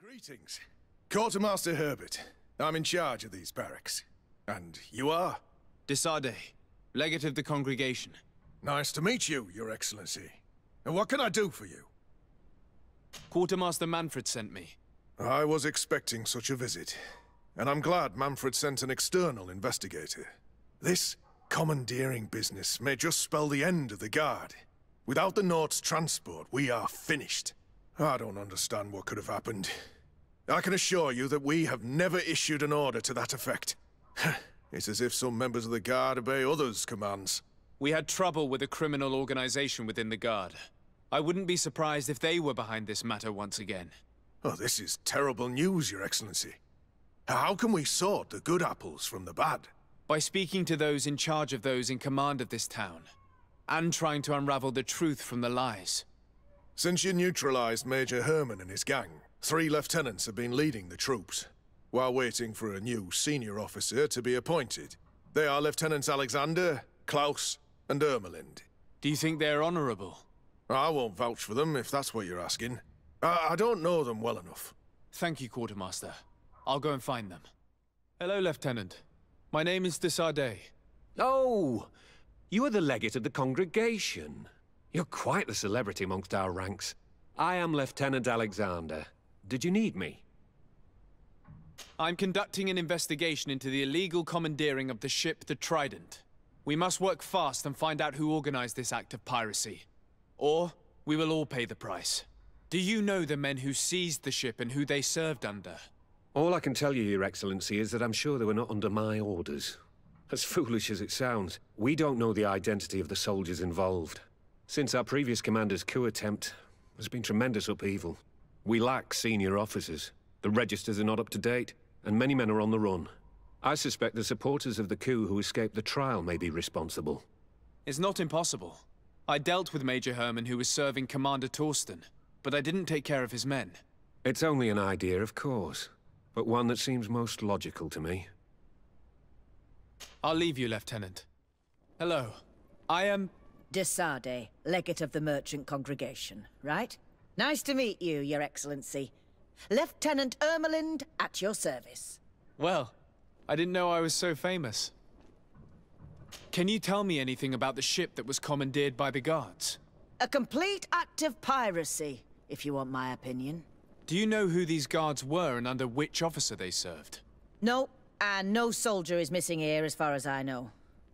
Greetings. Quartermaster Herbert. I'm in charge of these barracks. And you are? Desade, legate of the congregation. Nice to meet you, Your Excellency. And what can I do for you? Quartermaster Manfred sent me. I was expecting such a visit. And I'm glad Manfred sent an external investigator. This commandeering business may just spell the end of the Guard. Without the Nord's transport, we are finished. I don't understand what could have happened. I can assure you that we have never issued an order to that effect. It's as if some members of the Guard obey others' commands. We had trouble with a criminal organization within the Guard. I wouldn't be surprised if they were behind this matter once again. Oh, this is terrible news, Your Excellency. How can we sort the good apples from the bad? By speaking to those in charge of those in command of this town, and trying to unravel the truth from the lies. Since you neutralized Major Herman and his gang, 3 lieutenants have been leading the troops, while waiting for a new senior officer to be appointed. They are Lieutenants Alexander, Klaus, and Ermelind. Do you think they're honorable? I won't vouch for them, if that's what you're asking. I don't know them well enough. Thank you, Quartermaster. I'll go and find them. Hello, Lieutenant. My name is Desade. Oh, you are the legate of the congregation. You're quite the celebrity amongst our ranks. I am Lieutenant Alexander. Did you need me? I'm conducting an investigation into the illegal commandeering of the ship the Trident. We must work fast and find out who organized this act of piracy. Or, we will all pay the price. Do you know the men who seized the ship and who they served under? All I can tell you, Your Excellency, is that I'm sure they were not under my orders. As foolish as it sounds, we don't know the identity of the soldiers involved. Since our previous commander's coup attempt, there's been tremendous upheaval. We lack senior officers. The registers are not up to date, and many men are on the run. I suspect the supporters of the coup who escaped the trial may be responsible. It's not impossible. I dealt with Major Herman, who was serving Commander Torsten, but I didn't take care of his men. It's only an idea, of course, but one that seems most logical to me. I'll leave you, Lieutenant. Hello. I am... Desade, legate of the merchant congregation, right? Nice to meet you, Your Excellency. Lieutenant Ermelind, at your service. Well, I didn't know I was so famous. Can you tell me anything about the ship that was commandeered by the guards? A complete act of piracy, if you want my opinion. Do you know who these guards were and under which officer they served? No, and no soldier is missing here as far as I know.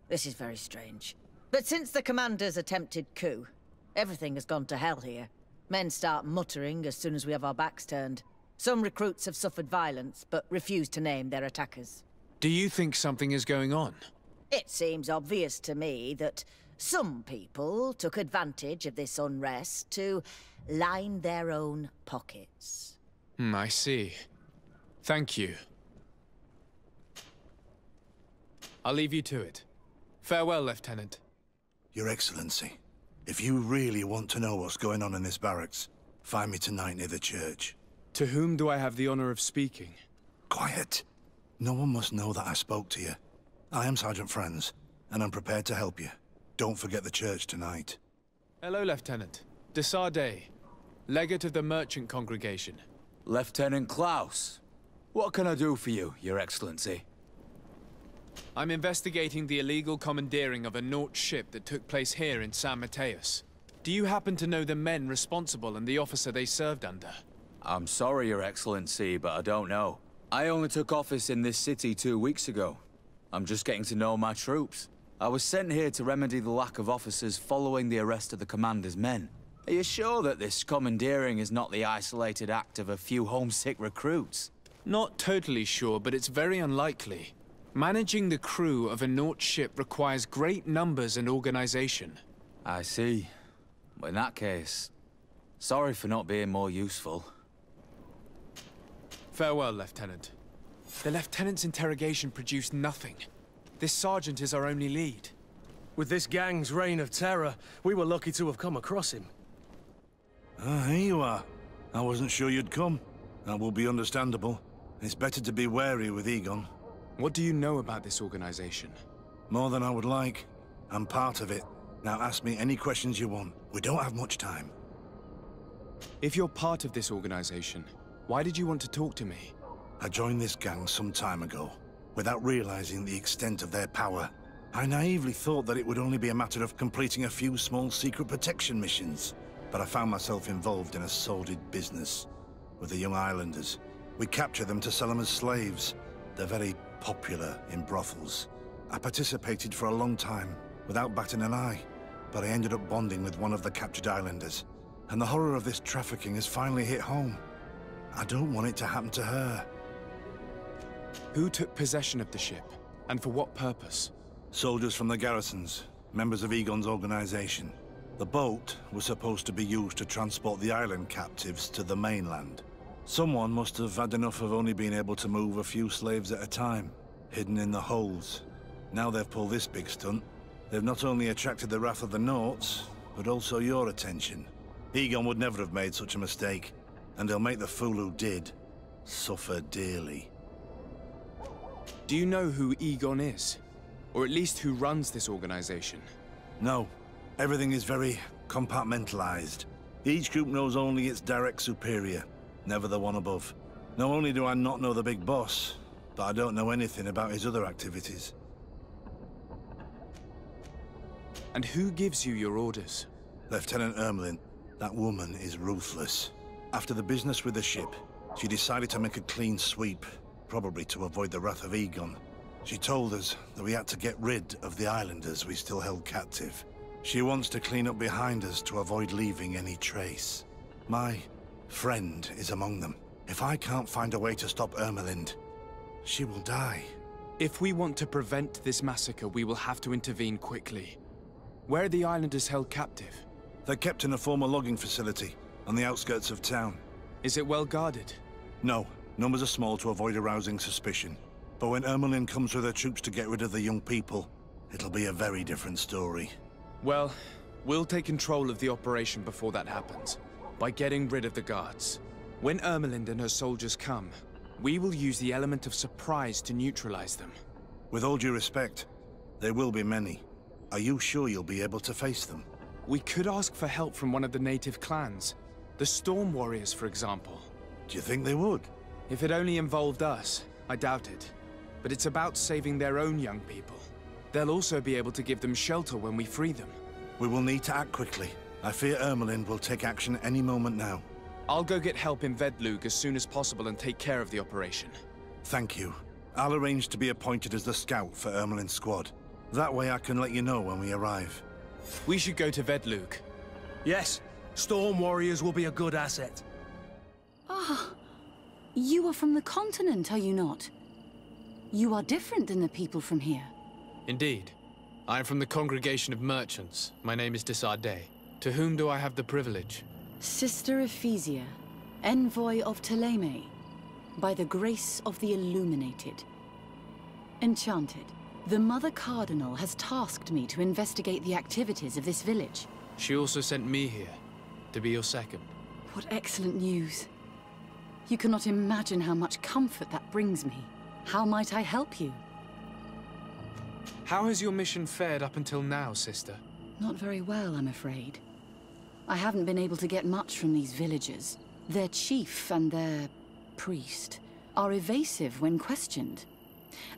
This is very strange. But since the commander's attempted coup, everything has gone to hell here. Men start muttering as soon as we have our backs turned. Some recruits have suffered violence, but refuse to name their attackers. Do you think something is going on? It seems obvious to me that some people took advantage of this unrest to line their own pockets. I see. Thank you. I'll leave you to it. Farewell, Lieutenant. Your Excellency, if you really want to know what's going on in this barracks, find me tonight near the church. To whom do I have the honor of speaking? Quiet. No one must know that I spoke to you. I am Sergeant Franz, and I'm prepared to help you. Don't forget the church tonight. Hello, Lieutenant. Desade, legate of the merchant congregation. Lieutenant Klaus. What can I do for you, Your Excellency? I'm investigating the illegal commandeering of a Nort ship that took place here in San Mateus. Do you happen to know the men responsible and the officer they served under? I'm sorry, Your Excellency, but I don't know. I only took office in this city 2 weeks ago. I'm just getting to know my troops. I was sent here to remedy the lack of officers following the arrest of the commander's men. Are you sure that this commandeering is not the isolated act of a few homesick recruits? Not totally sure, but it's very unlikely. Managing the crew of a Nort ship requires great numbers and organization. I see. Well, in that case, sorry for not being more useful. Farewell, Lieutenant. The Lieutenant's interrogation produced nothing. This sergeant is our only lead. With this gang's reign of terror, we were lucky to have come across him. Ah, here you are. I wasn't sure you'd come. That will be understandable. It's better to be wary with Egon. What do you know about this organization? More than I would like. I'm part of it. Now ask me any questions you want. We don't have much time. If you're part of this organization, Why did you want to talk to me? I joined this gang some time ago, without realizing the extent of their power. I naively thought that it would only be a matter of completing a few small secret protection missions, but I found myself involved in a sordid business with the young islanders. We capture them to sell them as slaves. They're very popular in brothels. I participated for a long time, without batting an eye, but I ended up bonding with one of the captured islanders, and the horror of this trafficking has finally hit home. I don't want it to happen to her. Who took possession of the ship, and for what purpose? Soldiers from the garrisons, members of Egon's organization. The boat was supposed to be used to transport the island captives to the mainland. Someone must have had enough of only being able to move a few slaves at a time, hidden in the holds. Now they've pulled this big stunt. They've not only attracted the wrath of the Nauts, but also your attention. Egon would never have made such a mistake, and he'll make the fool who did suffer dearly. Do you know who Egon is? Or at least who runs this organization? No. Everything is very compartmentalized. Each group knows only its direct superior, never the one above. Not only do I not know the big boss, but I don't know anything about his other activities. And who gives you your orders? Lieutenant Ermelin. That woman is ruthless. After the business with the ship, she decided to make a clean sweep, probably to avoid the wrath of Egon. She told us that we had to get rid of the islanders we still held captive. She wants to clean up behind us to avoid leaving any trace. My friend is among them. If I can't find a way to stop Ermelind, she will die. If we want to prevent this massacre, we will have to intervene quickly. Where are the islanders held captive? They're kept in a former logging facility on the outskirts of town. Is it well guarded? No. Numbers are small to avoid arousing suspicion. But when Ermelin comes with her troops to get rid of the young people, it'll be a very different story. Well, we'll take control of the operation before that happens, by getting rid of the guards. When Ermelind and her soldiers come, we will use the element of surprise to neutralize them. With all due respect, there will be many. Are you sure you'll be able to face them? We could ask for help from one of the native clans. The Storm Warriors, for example. Do you think they would? If it only involved us, I doubt it. But it's about saving their own young people. They'll also be able to give them shelter when we free them. We will need to act quickly. I fear Ermelin will take action any moment now. I'll go get help in Vedlug as soon as possible and take care of the operation. Thank you. I'll arrange to be appointed as the scout for Ermelin's squad. That way I can let you know when we arrive. We should go to Vedlug. Yes, Storm Warriors will be a good asset. Ah, you are from the continent, are you not? You are different than the people from here. Indeed. I am from the Congregation of Merchants. My name is Desardet. To whom do I have the privilege? Sister Ephesia, envoy of Ptolemy, by the grace of the Illuminated. Enchanted, the Mother Cardinal has tasked me to investigate the activities of this village. She also sent me here, to be your second. What excellent news. You cannot imagine how much comfort that brings me. How might I help you? How has your mission fared up until now, sister? Not very well, I'm afraid. I haven't been able to get much from these villagers. Their chief and their priest are evasive when questioned.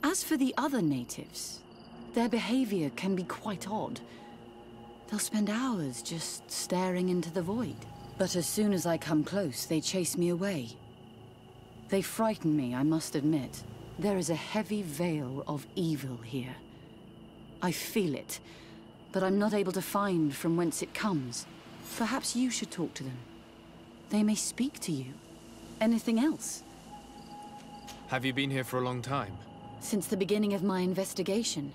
As for the other natives, their behavior can be quite odd. They'll spend hours just staring into the void. But as soon as I come close, they chase me away. They frighten me, I must admit. There is a heavy veil of evil here. I feel it, but I'm not able to find from whence it comes. Perhaps you should talk to them. They may speak to you. Anything else? Have you been here for a long time? Since the beginning of my investigation.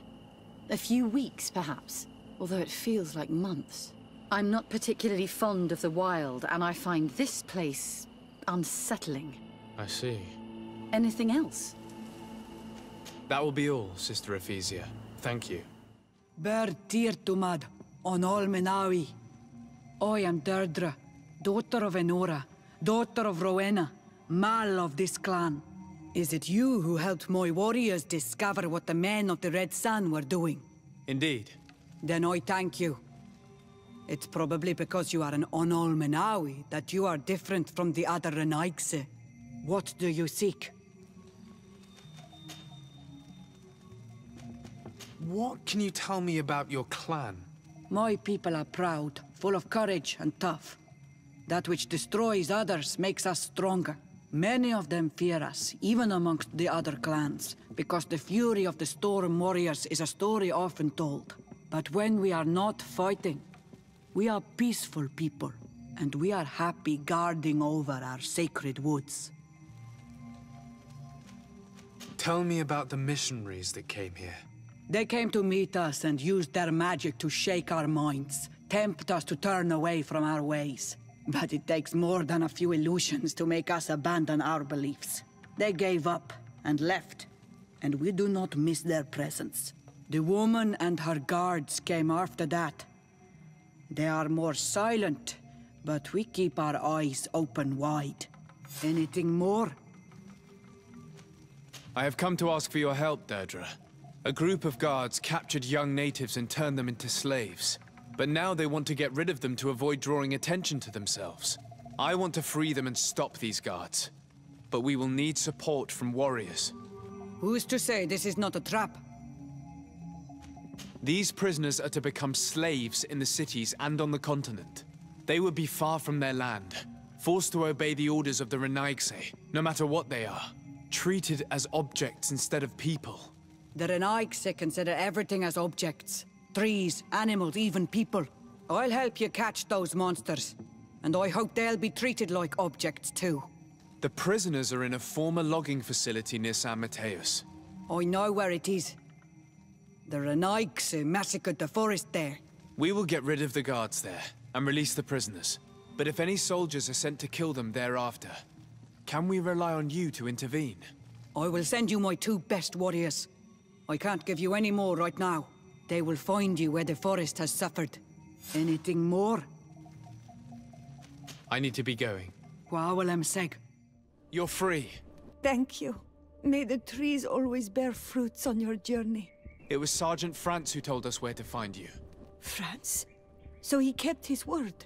A few weeks, perhaps, although it feels like months. I'm not particularly fond of the wild, and I find this place unsettling. I see. Anything else? That will be all, Sister Ephesia. Thank you. Ber Tirtumad, on all Menawi. I am Deirdre, daughter of Enora, daughter of Rowena, Mal of this clan. Is it you who helped my warriors discover what the men of the Red Sun were doing? Indeed. Then I thank you. It's probably because you are an Onol Menawi that you are different from the other Renaigse. What do you seek? What can you tell me about your clan? My people are proud, full of courage and tough. That which destroys others makes us stronger. Many of them fear us, even amongst the other clans, because the fury of the Storm Warriors is a story often told. But when we are not fighting, we are peaceful people, and we are happy guarding over our sacred woods. Tell me about the missionaries that came here. They came to meet us and used their magic to shake our minds, tempt us to turn away from our ways. But it takes more than a few illusions to make us abandon our beliefs. They gave up and left, and we do not miss their presence. The woman and her guards came after that. They are more silent, but we keep our eyes open wide. Anything more? I have come to ask for your help, Deirdre. A group of guards captured young natives and turned them into slaves. But now they want to get rid of them to avoid drawing attention to themselves. I want to free them and stop these guards. But we will need support from warriors. Who's to say this is not a trap? These prisoners are to become slaves in the cities and on the continent. They would be far from their land, forced to obey the orders of the Renaigse, no matter what they are. Treated as objects instead of people. The Renaigse consider everything as objects. Trees, animals, even people. I'll help you catch those monsters. And I hope they'll be treated like objects too. The prisoners are in a former logging facility near San Mateus. I know where it is. The Renaigse massacred the forest there. We will get rid of the guards there, and release the prisoners. But if any soldiers are sent to kill them thereafter, can we rely on you to intervene? I will send you my 2 best warriors. I can't give you any more right now. They will find you where the forest has suffered. Anything more? I need to be going. Seg. You're free. Thank you. May the trees always bear fruits on your journey. It was Sergeant France who told us where to find you. France? So he kept his word.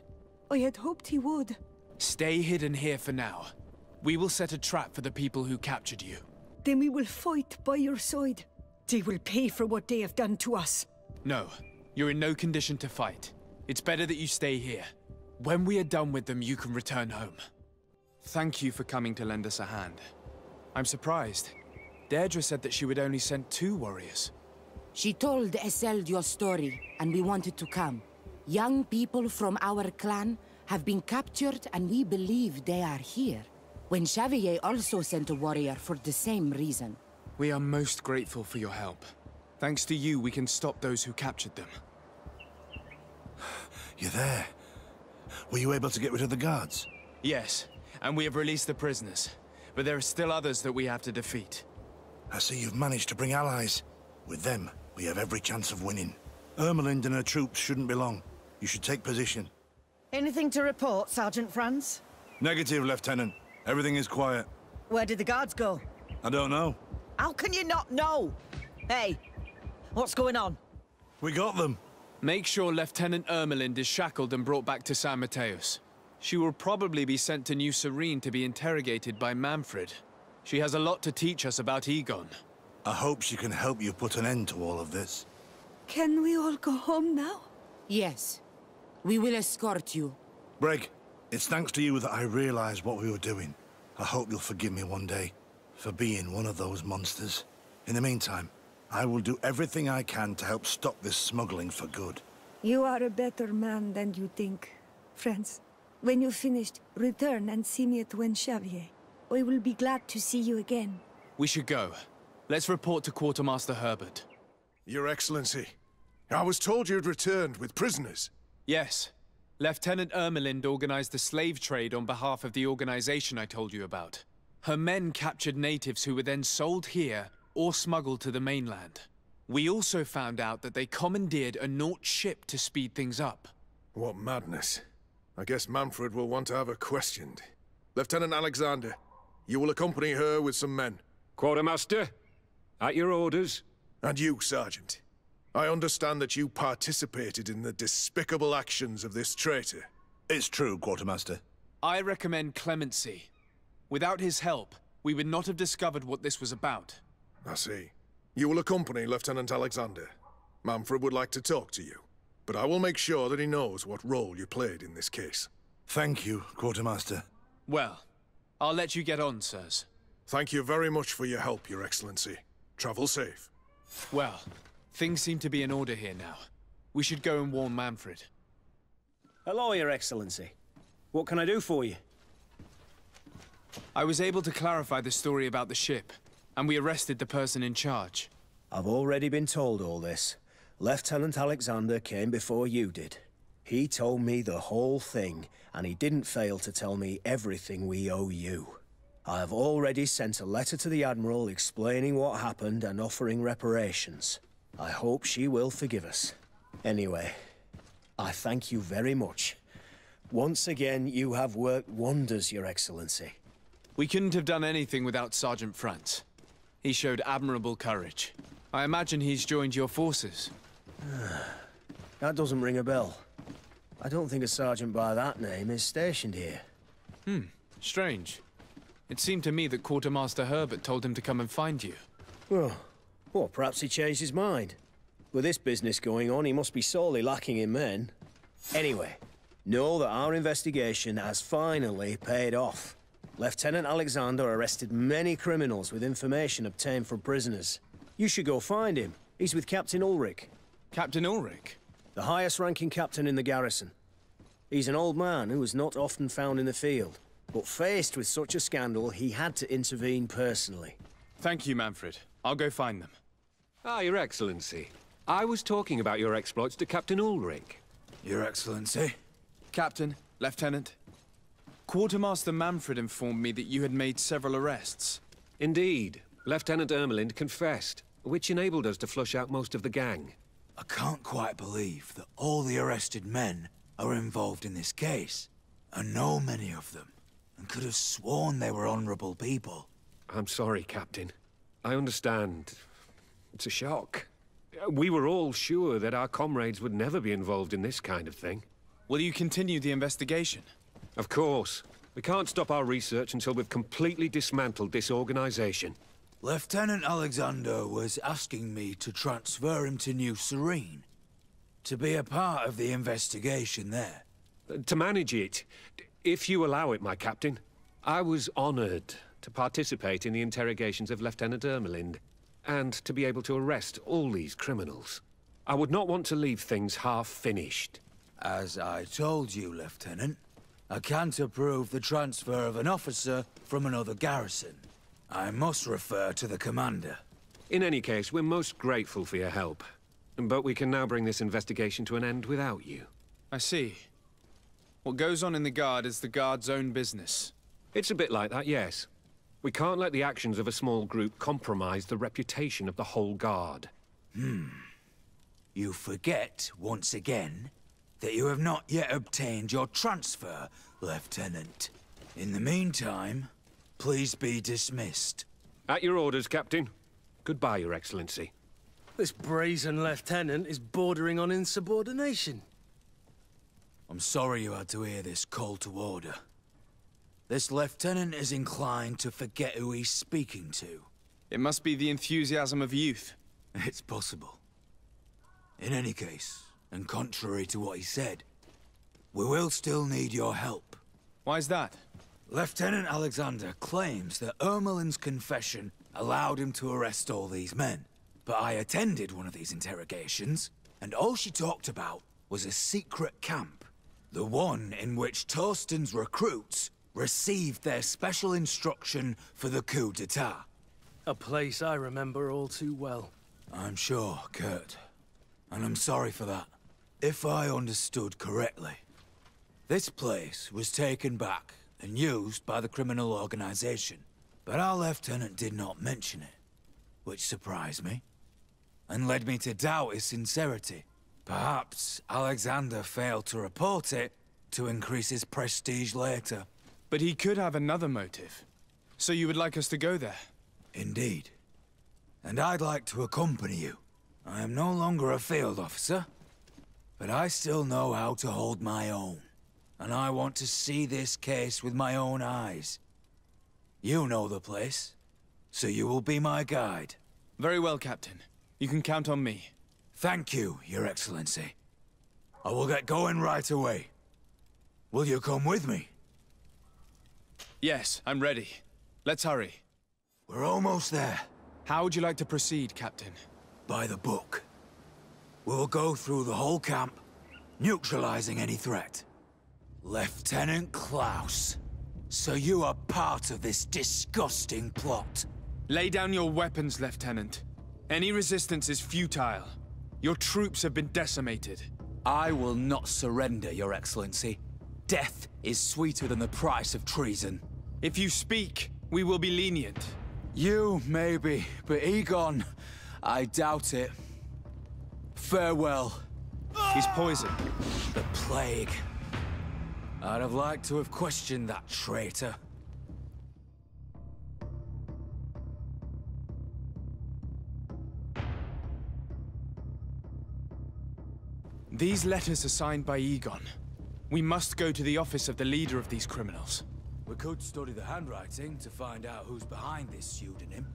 I had hoped he would. Stay hidden here for now. We will set a trap for the people who captured you. Then we will fight by your side. They will pay for what they have done to us. No, you're in no condition to fight. It's better that you stay here. When we are done with them, you can return home. Thank you for coming to lend us a hand. I'm surprised. Deirdre said that she would only send 2 warriors. She told Eseld your story, and we wanted to come. Young people from our clan have been captured, and we believe they are here. When Xavier also sent a warrior for the same reason. We are most grateful for your help. Thanks to you, we can stop those who captured them. You're there. Were you able to get rid of the guards? Yes, and we have released the prisoners. But there are still others that we have to defeat. I see you've managed to bring allies. With them, we have every chance of winning. Ermelind and her troops shouldn't be long. You should take position. Anything to report, Sergeant Franz? Negative, Lieutenant. Everything is quiet. Where did the guards go? I don't know. How can you not know? Hey, what's going on? We got them. Make sure Lieutenant Ermelind is shackled and brought back to San Mateus. She will probably be sent to New Serene to be interrogated by Manfred. She has a lot to teach us about Egon. I hope she can help you put an end to all of this. Can we all go home now? Yes. We will escort you. Breg, it's thanks to you that I realized what we were doing. I hope you'll forgive me one day for being one of those monsters. In the meantime, I will do everything I can to help stop this smuggling for good. You are a better man than you think. Friends, when you're finished, return and see me at Xavier. I will be glad to see you again. We should go. Let's report to Quartermaster Herbert. Your Excellency, I was told you'd returned with prisoners. Yes. Lieutenant Ermelind organized the slave trade on behalf of the organization I told you about. Her men captured natives who were then sold here or smuggled to the mainland. We also found out that they commandeered a Naut ship to speed things up. What madness. I guess Manfred will want to have her questioned. Lieutenant Alexander, you will accompany her with some men. Quartermaster, at your orders. And you, Sergeant. I understand that you participated in the despicable actions of this traitor. It's true, Quartermaster. I recommend clemency. Without his help, we would not have discovered what this was about. I see. You will accompany Lieutenant Alexander. Manfred would like to talk to you, but I will make sure that he knows what role you played in this case. Thank you, Quartermaster. Well, I'll let you get on, sirs. Thank you very much for your help, Your Excellency. Travel safe. Well, things seem to be in order here now. We should go and warn Manfred. Hello, Your Excellency. What can I do for you? I was able to clarify the story about the ship, and we arrested the person in charge. I've already been told all this. Lieutenant Alexander came before you did. He told me the whole thing, and he didn't fail to tell me everything we owe you. I have already sent a letter to the Admiral explaining what happened and offering reparations. I hope she will forgive us. Anyway, I thank you very much. Once again, you have worked wonders, Your Excellency. We couldn't have done anything without Sergeant Franz. He showed admirable courage. I imagine he's joined your forces. That doesn't ring a bell. I don't think a sergeant by that name is stationed here. Strange. It seemed to me that Quartermaster Herbert told him to come and find you. Well, perhaps he changed his mind. With this business going on, he must be sorely lacking in men. Anyway, know that our investigation has finally paid off. Lieutenant Alexander arrested many criminals with information obtained from prisoners. You should go find him. He's with Captain Ulrich. Captain Ulrich? The highest-ranking captain in the garrison. He's an old man who is not often found in the field, but faced with such a scandal, he had to intervene personally. Thank you, Manfred. I'll go find them. Ah, Your Excellency. I was talking about your exploits to Captain Ulrich. Your Excellency? Captain, Lieutenant. Quartermaster Manfred informed me that you had made several arrests. Indeed. Lieutenant Ermelind confessed, which enabled us to flush out most of the gang. I can't quite believe that all the arrested men are involved in this case. I know many of them, and could have sworn they were honorable people. I'm sorry, Captain. I understand. It's a shock. We were all sure that our comrades would never be involved in this kind of thing. Will you continue the investigation? Of course. We can't stop our research until we've completely dismantled this organization. Lieutenant Alexander was asking me to transfer him to New Serene, to be a part of the investigation there. To manage it, if you allow it, my captain. I was honored to participate in the interrogations of Lieutenant Ermelind, and to be able to arrest all these criminals. I would not want to leave things half-finished. As I told you, Lieutenant, I can't approve the transfer of an officer from another garrison. I must refer to the commander. In any case, we're most grateful for your help. But we can now bring this investigation to an end without you. I see. What goes on in the Guard is the Guard's own business. It's a bit like that, yes. We can't let the actions of a small group compromise the reputation of the whole Guard. You forget, once again, that you have not yet obtained your transfer, Lieutenant. In the meantime, please be dismissed. At your orders, Captain. Goodbye, Your Excellency. This brazen lieutenant is bordering on insubordination. I'm sorry you had to hear this call to order. This lieutenant is inclined to forget who he's speaking to. It must be the enthusiasm of youth. It's possible. In any case, and contrary to what he said, we will still need your help. Why's that? Lieutenant Alexander claims that Ermelind's confession allowed him to arrest all these men. But I attended one of these interrogations, and all she talked about was a secret camp. The one in which Torsten's recruits received their special instruction for the coup d'etat. A place I remember all too well. I'm sure, Kurt. And I'm sorry for that. If I understood correctly, this place was taken back and used by the criminal organization. But our lieutenant did not mention it, which surprised me, and led me to doubt his sincerity. Perhaps Alexander failed to report it to increase his prestige later. But he could have another motive. So you would like us to go there? Indeed. And I'd like to accompany you. I am no longer a field officer, but I still know how to hold my own. And I want to see this case with my own eyes. You know the place, so you will be my guide. Very well, Captain. You can count on me. Thank you, Your Excellency. I will get going right away. Will you come with me? Yes, I'm ready. Let's hurry. We're almost there. How would you like to proceed, Captain? By the book. We'll go through the whole camp, neutralizing any threat. Lieutenant Klaus, so you are part of this disgusting plot. Lay down your weapons, Lieutenant. Any resistance is futile. Your troops have been decimated. I will not surrender, Your Excellency. Death is sweeter than the price of treason. If you speak, we will be lenient. You, maybe, but Egon, I doubt it. Farewell. He's poisoned. The plague. I'd have liked to have questioned that traitor. These letters are signed by Egon. We must go to the office of the leader of these criminals. We could study the handwriting to find out who's behind this pseudonym.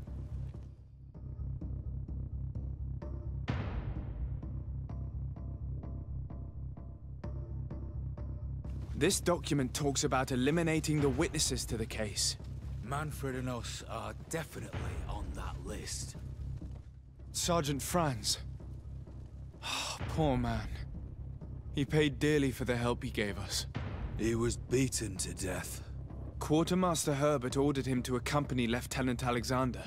This document talks about eliminating the witnesses to the case. Manfred and us are definitely on that list. Sergeant Franz. Oh, poor man. He paid dearly for the help he gave us. He was beaten to death. Quartermaster Herbert ordered him to accompany Lieutenant Alexander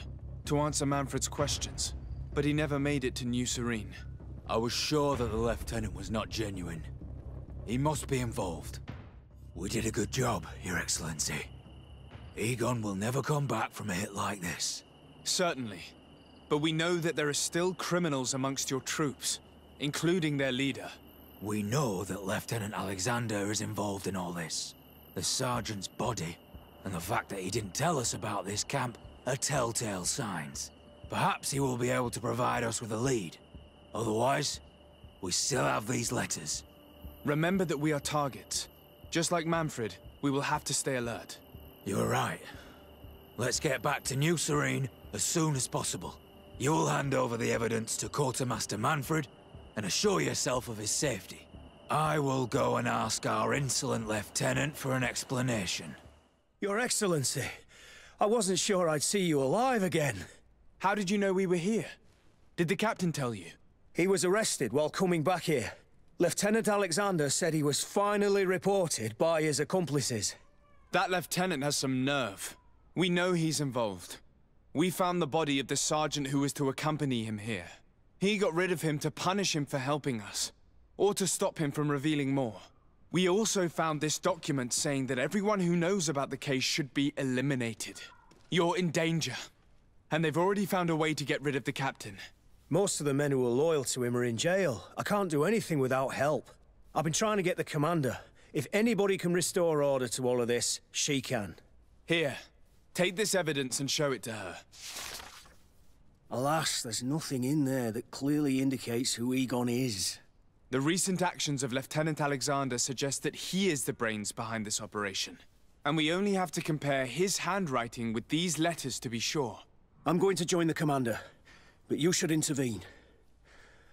to answer Manfred's questions, but he never made it to New Serene. I was sure that the lieutenant was not genuine. He must be involved. We did a good job, Your Excellency. Egon will never come back from a hit like this. Certainly. But we know that there are still criminals amongst your troops, including their leader. We know that Lieutenant Alexander is involved in all this. The sergeant's body, and the fact that he didn't tell us about this camp, are telltale signs. Perhaps he will be able to provide us with a lead. Otherwise, we still have these letters. Remember that we are targets. Just like Manfred, we will have to stay alert. You're right. Let's get back to New Serene as soon as possible. You'll hand over the evidence to Quartermaster Manfred and assure yourself of his safety. I will go and ask our insolent lieutenant for an explanation. Your Excellency, I wasn't sure I'd see you alive again. How did you know we were here? Did the captain tell you? He was arrested while coming back here. Lieutenant Alexander said he was finally reported by his accomplices. That lieutenant has some nerve. We know he's involved. We found the body of the sergeant who was to accompany him here. He got rid of him to punish him for helping us, or to stop him from revealing more. We also found this document saying that everyone who knows about the case should be eliminated. You're in danger, and they've already found a way to get rid of the captain. Most of the men who are loyal to him are in jail. I can't do anything without help. I've been trying to get the commander. If anybody can restore order to all of this, she can. Here, take this evidence and show it to her. Alas, there's nothing in there that clearly indicates who Egon is. The recent actions of Lieutenant Alexander suggest that he is the brains behind this operation. And we only have to compare his handwriting with these letters to be sure. I'm going to join the commander, but you should intervene.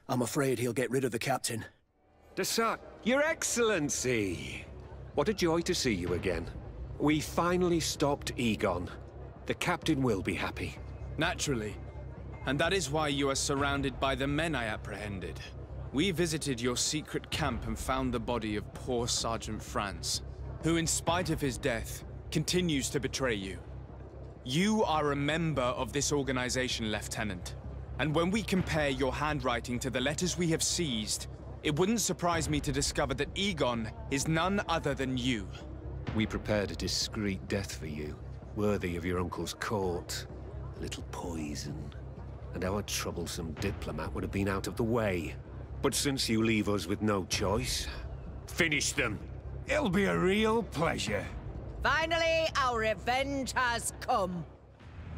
I'm afraid he'll get rid of the captain. Your Excellency! What a joy to see you again. We finally stopped Egon. The captain will be happy. Naturally. And that is why you are surrounded by the men I apprehended. We visited your secret camp and found the body of poor Sergeant Franz, who in spite of his death, continues to betray you. You are a member of this organization, Lieutenant. And when we compare your handwriting to the letters we have seized, it wouldn't surprise me to discover that Egon is none other than you. We prepared a discreet death for you, worthy of your uncle's court. A little poison, and our troublesome diplomat would have been out of the way. But since you leave us with no choice, finish them. It'll be a real pleasure. Finally, our revenge has come.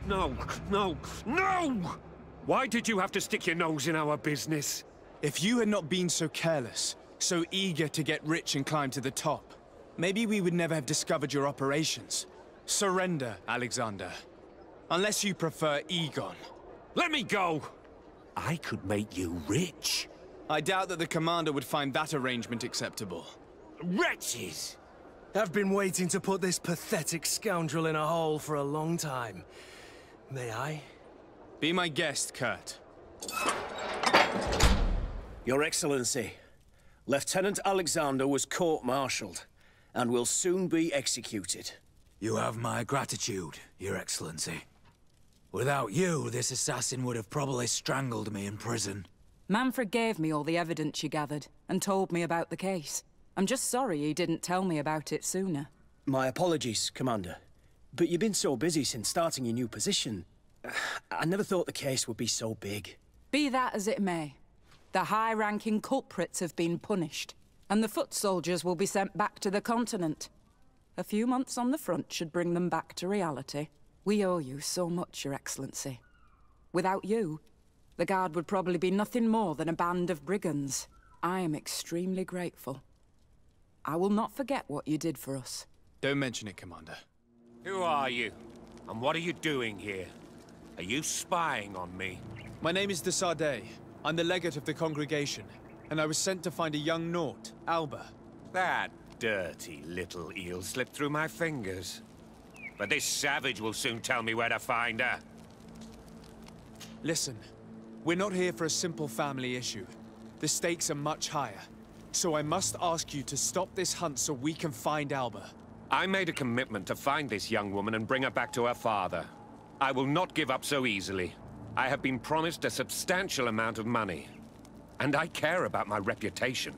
No, no, no! Why did you have to stick your nose in our business? If you had not been so careless, so eager to get rich and climb to the top, maybe we would never have discovered your operations. Surrender, Alexander. Unless you prefer Egon. Let me go! I could make you rich. I doubt that the commander would find that arrangement acceptable. Wretches! I've been waiting to put this pathetic scoundrel in a hole for a long time. May I? Be my guest, Kurt. Your Excellency, Lieutenant Alexander was court-martialed and will soon be executed. You have my gratitude, Your Excellency. Without you, this assassin would have probably strangled me in prison. Manfred gave me all the evidence you gathered, and told me about the case. I'm just sorry he didn't tell me about it sooner. My apologies, Commander. But you've been so busy since starting your new position. I never thought the case would be so big. Be that as it may, the high-ranking culprits have been punished, and the foot soldiers will be sent back to the continent. A few months on the front should bring them back to reality. We owe you so much, Your Excellency. Without you, the Guard would probably be nothing more than a band of brigands. I am extremely grateful. I will not forget what you did for us. Don't mention it, Commander. Who are you? And what are you doing here? Are you spying on me? My name is de Sardet. I'm the legate of the congregation, and I was sent to find a young Naut, Alba. That dirty little eel slipped through my fingers. But this savage will soon tell me where to find her. Listen, we're not here for a simple family issue. The stakes are much higher. So I must ask you to stop this hunt so we can find Alba. I made a commitment to find this young woman and bring her back to her father. I will not give up so easily. I have been promised a substantial amount of money. And I care about my reputation.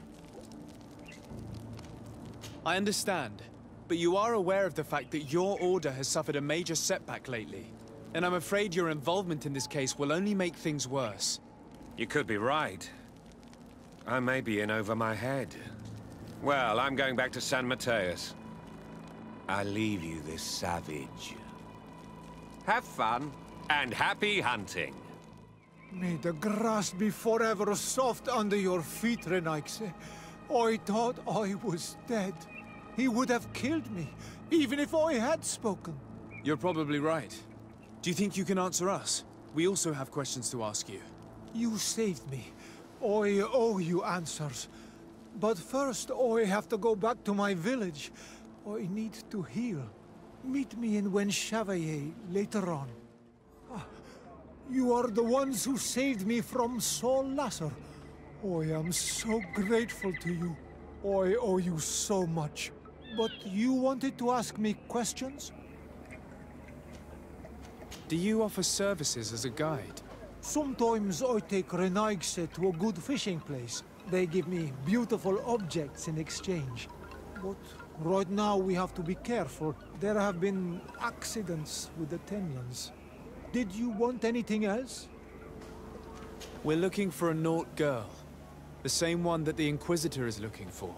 I understand, but you are aware of the fact that your order has suffered a major setback lately. And I'm afraid your involvement in this case will only make things worse. You could be right. I may be in over my head. Well, I'm going back to San Mateus. I leave you this savage. Have fun, and happy hunting. May the grass be forever soft under your feet, Renaigse. I thought I was dead. He would have killed me, even if I had spoken. You're probably right. Do you think you can answer us? We also have questions to ask you. You saved me. I owe you answers. But first, I have to go back to my village. I need to heal. Meet me in Chevalier later on. You are the ones who saved me from Saul Lasser. I am so grateful to you. I owe you so much. But you wanted to ask me questions? Do you offer services as a guide? Sometimes I take Renaigse to a good fishing place. They give me beautiful objects in exchange. But right now we have to be careful. There have been accidents with the Temnians. Did you want anything else? We're looking for a Naut girl. The same one that the Inquisitor is looking for.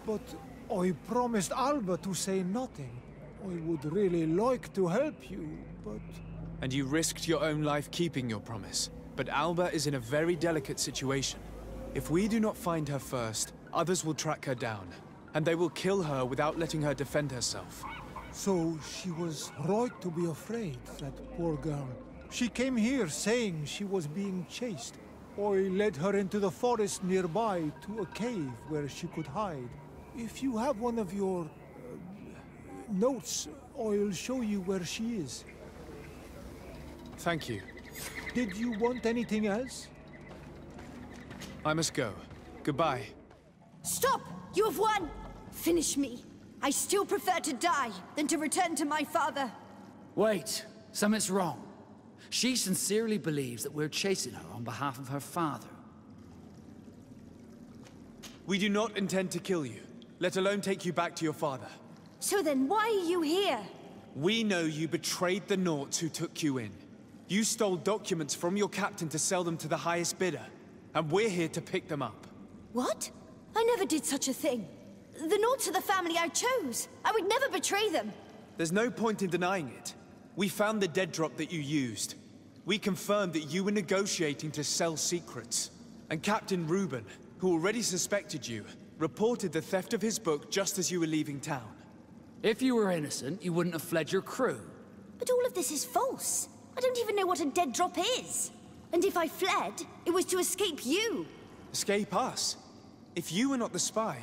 But I promised Alba to say nothing. I would really like to help you, but... And you risked your own life keeping your promise. But Alba is in a very delicate situation. If we do not find her first, others will track her down. And they will kill her without letting her defend herself. So she was right to be afraid, that poor girl. She came here saying she was being chased. I led her into the forest nearby to a cave where she could hide. If you have one of your... notes, I'll show you where she is. Thank you. Did you want anything else? I must go. Goodbye. Stop! You have won! Finish me. I still prefer to die than to return to my father. Wait. Something's wrong. She sincerely believes that we're chasing her on behalf of her father. We do not intend to kill you, let alone take you back to your father. So then why are you here? We know you betrayed the Nauts who took you in. You stole documents from your captain to sell them to the highest bidder. And we're here to pick them up. What? I never did such a thing. The Nauts are the family I chose. I would never betray them. There's no point in denying it. We found the dead drop that you used. We confirmed that you were negotiating to sell secrets. And Captain Reuben, who already suspected you, reported the theft of his book just as you were leaving town. If you were innocent, you wouldn't have fled your crew. But all of this is false. I don't even know what a dead drop is. And if I fled, it was to escape you. Escape us? If you were not the spy,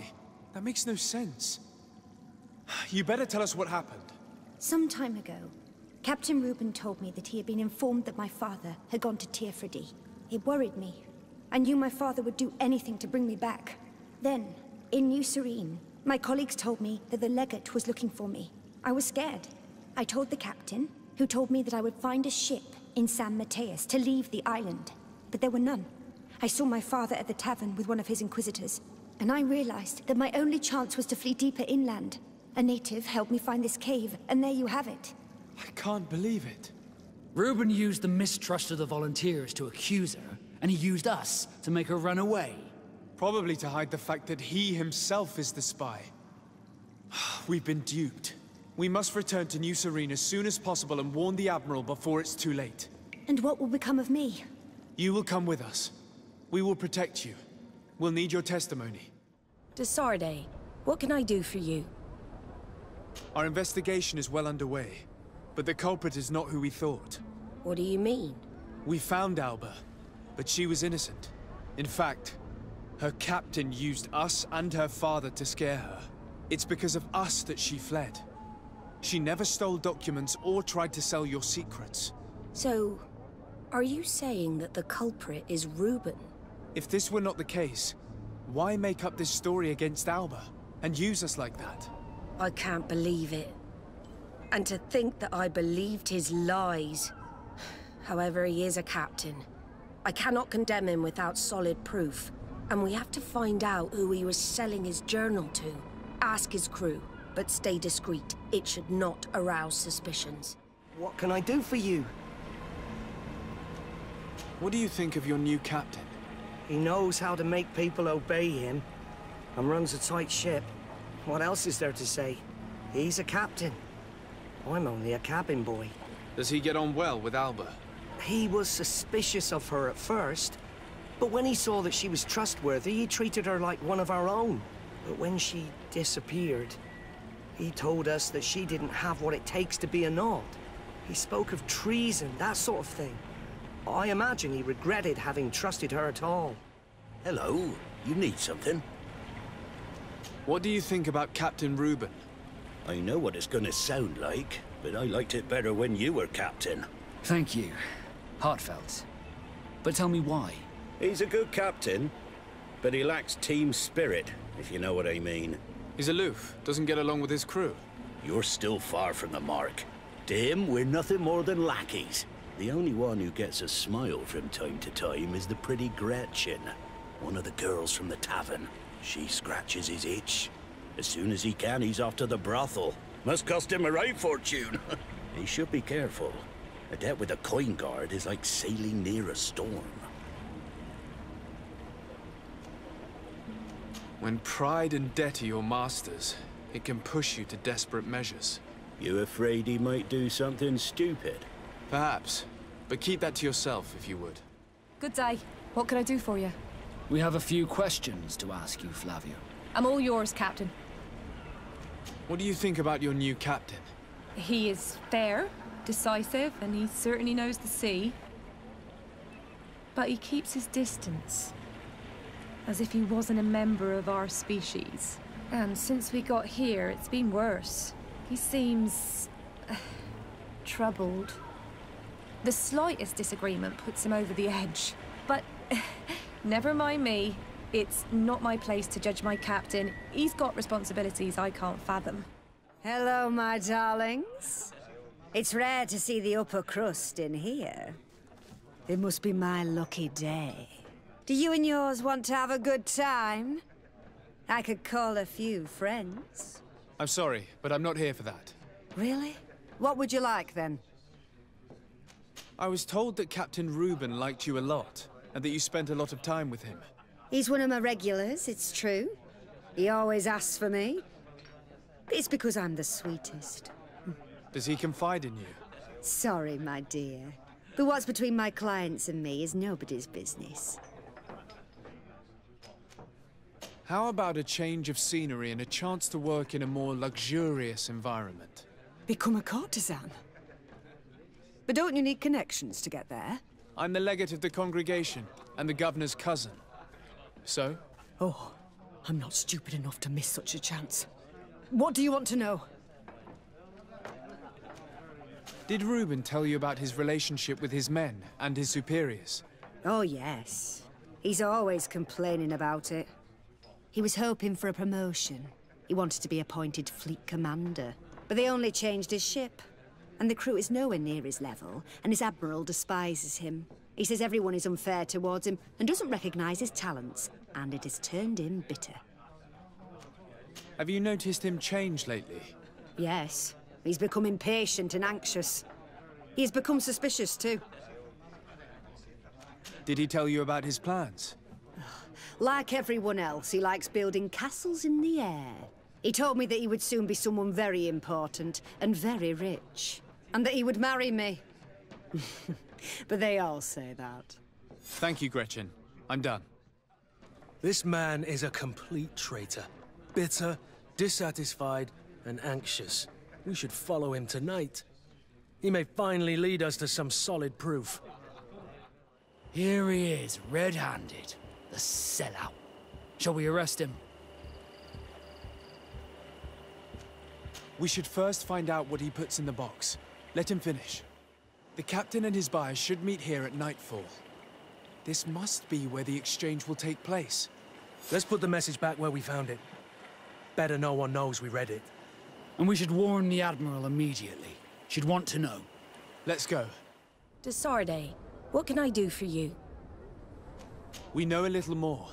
that makes no sense. You better tell us what happened. Some time ago, Captain Reuben told me that he had been informed that my father had gone to Teerfredi. It worried me. I knew my father would do anything to bring me back. Then, in New Serene, my colleagues told me that the legate was looking for me. I was scared. I told the captain, who told me that I would find a ship in San Mateus to leave the island. But there were none. I saw my father at the tavern with one of his inquisitors, and I realized that my only chance was to flee deeper inland. A native helped me find this cave, and there you have it. I can't believe it. Reuben used the mistrust of the volunteers to accuse her, and he used us to make her run away. Probably to hide the fact that he himself is the spy. We've been duped. We must return to New Serene as soon as possible and warn the Admiral before it's too late. And what will become of me? You will come with us. We will protect you. We'll need your testimony. Desarde, what can I do for you? Our investigation is well underway, but the culprit is not who we thought. What do you mean? We found Alba, but she was innocent. In fact, her captain used us and her father to scare her. It's because of us that she fled. She never stole documents or tried to sell your secrets. So, are you saying that the culprit is Reuben? If this were not the case, why make up this story against Alba and use us like that? I can't believe it. And to think that I believed his lies. However, he is a captain. I cannot condemn him without solid proof. And we have to find out who he was selling his journal to. Ask his crew, but stay discreet. It should not arouse suspicions. What can I do for you? What do you think of your new captain? He knows how to make people obey him, and runs a tight ship. What else is there to say? He's a captain. I'm only a cabin boy. Does he get on well with Alba? He was suspicious of her at first, but when he saw that she was trustworthy, he treated her like one of our own. But when she disappeared, he told us that she didn't have what it takes to be a Nod. He spoke of treason, that sort of thing. I imagine he regretted having trusted her at all. Hello, you need something? What do you think about Captain Reuben? I know what it's gonna sound like, but I liked it better when you were captain. Thank you. Heartfelt. But tell me why. He's a good captain, but he lacks team spirit, if you know what I mean. He's aloof, doesn't get along with his crew. You're still far from the mark. To him, we're nothing more than lackeys. The only one who gets a smile from time to time is the pretty Gretchen, one of the girls from the tavern. She scratches his itch. As soon as he can, he's off to the brothel. Must cost him a right fortune. He should be careful. A debt with a coin guard is like sailing near a storm. When pride and debt are your masters, it can push you to desperate measures. You afraid he might do something stupid? Perhaps, but keep that to yourself if you would. Good day. What can I do for you? We have a few questions to ask you, Flavio. I'm all yours, Captain. What do you think about your new captain? He is fair, decisive, and he certainly knows the sea. But he keeps his distance. As if he wasn't a member of our species. And since we got here, it's been worse. He seems... troubled. The slightest disagreement puts him over the edge. But never mind me. It's not my place to judge my captain. He's got responsibilities I can't fathom. Hello, my darlings. It's rare to see the upper crust in here. It must be my lucky day. Do you and yours want to have a good time? I could call a few friends. I'm sorry, but I'm not here for that. Really? What would you like, then? I was told that Captain Reuben liked you a lot, and that you spent a lot of time with him. He's one of my regulars, it's true. He always asks for me. It's because I'm the sweetest. Does he confide in you? Sorry, my dear. But what's between my clients and me is nobody's business. How about a change of scenery and a chance to work in a more luxurious environment? Become a courtesan? But don't you need connections to get there? I'm the legate of the congregation, and the governor's cousin. So? Oh, I'm not stupid enough to miss such a chance. What do you want to know? Did Reuben tell you about his relationship with his men and his superiors? Oh, yes. He's always complaining about it. He was hoping for a promotion. He wanted to be appointed fleet commander. But they only changed his ship. And the crew is nowhere near his level, and his admiral despises him. He says everyone is unfair towards him and doesn't recognize his talents, and it has turned him bitter. Have you noticed him change lately? Yes. He's become impatient and anxious. He's become suspicious, too. Did he tell you about his plans? Like everyone else, he likes building castles in the air. He told me that he would soon be someone very important and very rich. And that he would marry me. But they all say that. Thank you, Gretchen. I'm done. This man is a complete traitor. Bitter, dissatisfied, and anxious. We should follow him tonight. He may finally lead us to some solid proof. Here he is, red-handed. The sellout. Shall we arrest him? We should first find out what he puts in the box. Let him finish. The captain and his buyers should meet here at nightfall. This must be where the exchange will take place. Let's put the message back where we found it. Better no one knows we read it. And we should warn the Admiral immediately. She'd want to know. Let's go. Desarde, what can I do for you? We know a little more.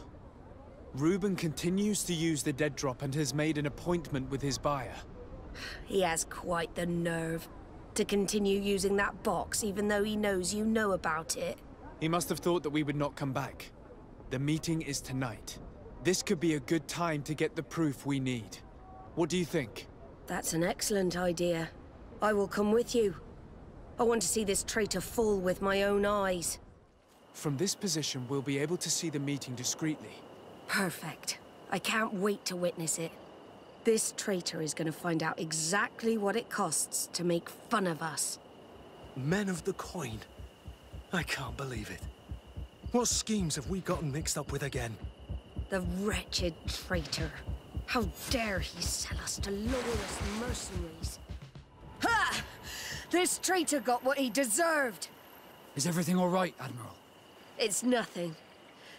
Reuben continues to use the dead drop and has made an appointment with his buyer. He has quite the nerve to continue using that box even though he knows you know about it. He must have thought that we would not come back. The meeting is tonight. This could be a good time to get the proof we need. What do you think? That's an excellent idea. I will come with you. I want to see this traitor fall with my own eyes. From this position, we'll be able to see the meeting discreetly. Perfect. I can't wait to witness it. This traitor is going to find out exactly what it costs to make fun of us. Men of the coin. I can't believe it. What schemes have we gotten mixed up with again? The wretched traitor. How dare he sell us to lawless mercenaries? Ha! This traitor got what he deserved. Is everything all right, Admiral? It's nothing.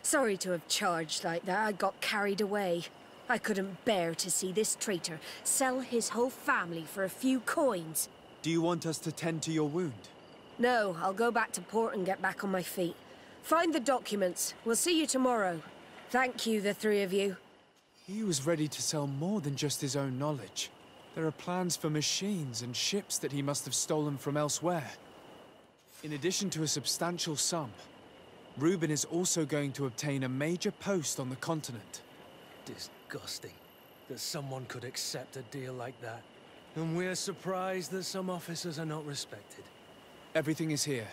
Sorry to have charged like that. I got carried away. I couldn't bear to see this traitor sell his whole family for a few coins. Do you want us to tend to your wound? No, I'll go back to port and get back on my feet. Find the documents. We'll see you tomorrow. Thank you, the three of you. He was ready to sell more than just his own knowledge. There are plans for machines and ships that he must have stolen from elsewhere. In addition to a substantial sum, Reuben is also going to obtain a major post on the continent. Disgusting that someone could accept a deal like that. And we're surprised that some officers are not respected. Everything is here.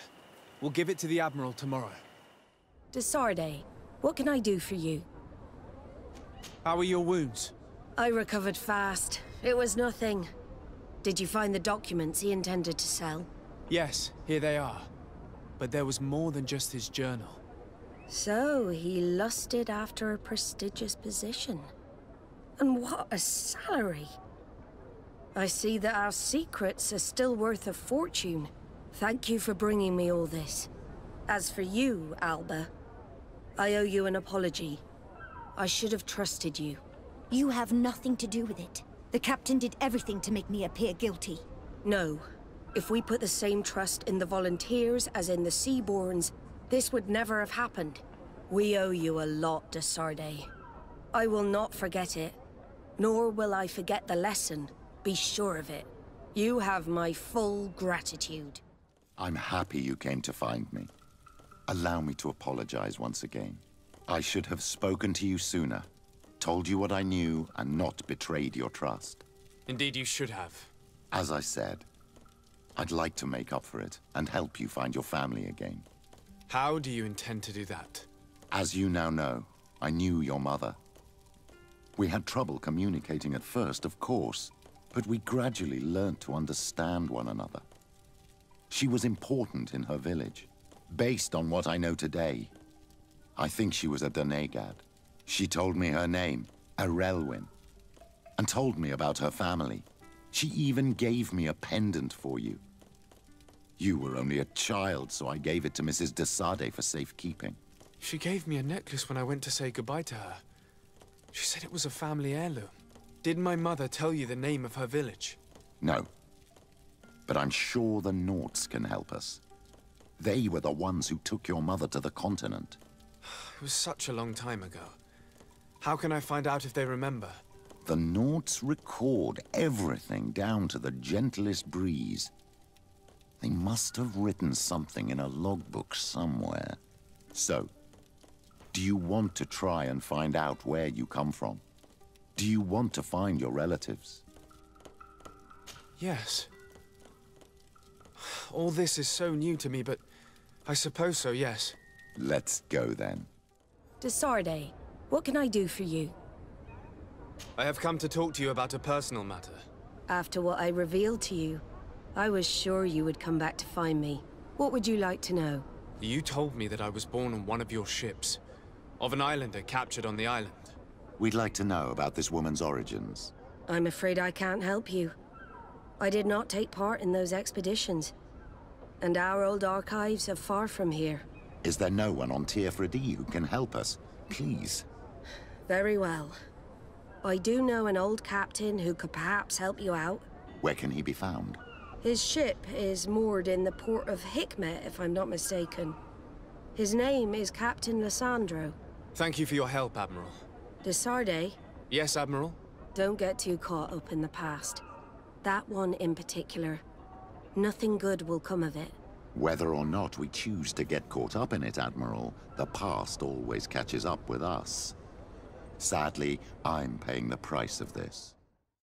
We'll give it to the Admiral tomorrow. Desarde, what can I do for you? How are your wounds? I recovered fast. It was nothing. Did you find the documents he intended to sell? Yes, here they are. But there was more than just his journal. So, he lusted after a prestigious position. And what a salary! I see that our secrets are still worth a fortune. Thank you for bringing me all this. As for you, Alba, I owe you an apology. I should have trusted you. You have nothing to do with it. The captain did everything to make me appear guilty. No. If we put the same trust in the volunteers as in the Seaborns, this would never have happened. We owe you a lot, Desarde. I will not forget it. Nor will I forget the lesson. Be sure of it. You have my full gratitude. I'm happy you came to find me. Allow me to apologize once again. I should have spoken to you sooner, told you what I knew, and not betrayed your trust. Indeed you should have. As I said, I'd like to make up for it and help you find your family again. How do you intend to do that? As you now know, I knew your mother. We had trouble communicating at first, of course, but we gradually learned to understand one another. She was important in her village, based on what I know today. I think she was a Donegad. She told me her name, Arelwyn, and told me about her family. She even gave me a pendant for you. You were only a child, so I gave it to Mrs. de Sade for safekeeping. She gave me a necklace when I went to say goodbye to her. She said it was a family heirloom. Did my mother tell you the name of her village? No. But I'm sure the Nauts can help us. They were the ones who took your mother to the continent. It was such a long time ago. How can I find out if they remember? The Nauts record everything down to the gentlest breeze. They must have written something in a logbook somewhere. So, do you want to try and find out where you come from? Do you want to find your relatives? Yes. All this is so new to me, but I suppose so, yes. Let's go then. De Sade, what can I do for you? I have come to talk to you about a personal matter. After what I revealed to you, I was sure you would come back to find me. What would you like to know? You told me that I was born on one of your ships, of an islander captured on the island. We'd like to know about this woman's origins. I'm afraid I can't help you. I did not take part in those expeditions, and our old archives are far from here. Is there no one on Tier Fredi who can help us? Please. Very well. I do know an old captain who could perhaps help you out. Where can he be found? His ship is moored in the port of Hikmet, if I'm not mistaken. His name is Captain Lissandro. Thank you for your help, Admiral. De Sade? Yes, Admiral? Don't get too caught up in the past. That one in particular. Nothing good will come of it. Whether or not we choose to get caught up in it, Admiral, the past always catches up with us. Sadly, I'm paying the price of this.